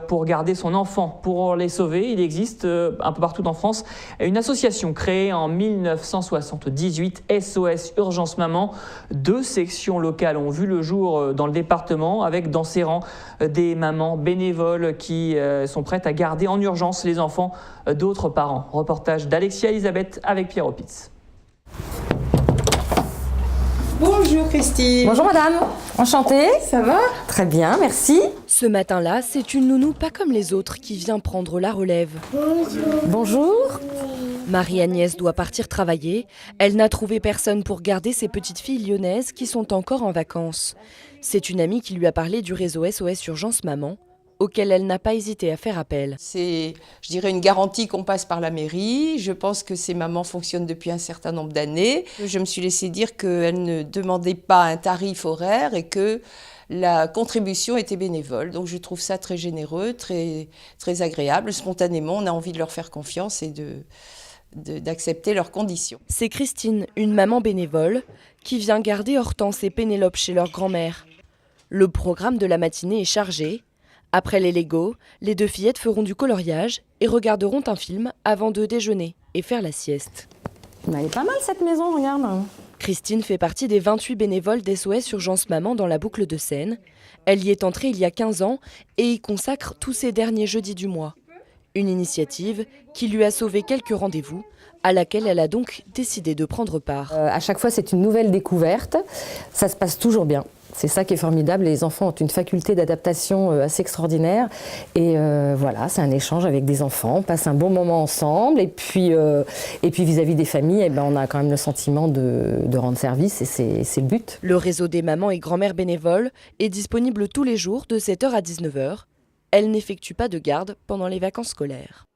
Pour garder son enfant. Pour les sauver, il existe un peu partout en France une association créée en 1978, SOS Urgence Maman. 2 sections locales ont vu le jour dans le département avec dans ses rangs des mamans bénévoles qui sont prêtes à garder en urgence les enfants d'autres parents. Reportage d'Alexia Elisabeth avec Pierre Opitz. Bonjour Christine. Bonjour madame, enchantée. Ça va? Très bien, merci. Ce matin-là, c'est une nounou pas comme les autres qui vient prendre la relève. Bonjour. Marie-Agnès doit partir travailler. Elle n'a trouvé personne pour garder ses petites filles lyonnaises qui sont encore en vacances. C'est une amie qui lui a parlé du réseau SOS Urgence Maman, auquel elle n'a pas hésité à faire appel. C'est, je dirais, une garantie qu'on passe par la mairie. Je pense que ces mamans fonctionnent depuis un certain nombre d'années. Je me suis laissé dire qu'elles ne demandaient pas un tarif horaire et que la contribution était bénévole. Donc je trouve ça très généreux, très, très agréable. Spontanément, on a envie de leur faire confiance et d'accepter leurs conditions. C'est Christine, une maman bénévole, qui vient garder Hortense et Pénélope chez leur grand-mère. Le programme de la matinée est chargé. Après les Legos, les 2 fillettes feront du coloriage et regarderont un film avant de déjeuner et faire la sieste. Elle est pas mal cette maison, regarde. Christine fait partie des 28 bénévoles d'SOS Urgence Maman dans la boucle de Seine. Elle y est entrée il y a 15 ans et y consacre tous ses derniers jeudis du mois. Une initiative qui lui a sauvé quelques rendez-vous, à laquelle elle a donc décidé de prendre part. À chaque fois, c'est une nouvelle découverte. Ça se passe toujours bien. C'est ça qui est formidable. Les enfants ont une faculté d'adaptation assez extraordinaire. Et voilà, c'est un échange avec des enfants. On passe un bon moment ensemble. Et puis vis-à-vis des familles, eh ben, on a quand même le sentiment de rendre service. Et c'est le but. Le réseau des mamans et grand-mères bénévoles est disponible tous les jours de 7h à 19h. Elle n'effectue pas de garde pendant les vacances scolaires.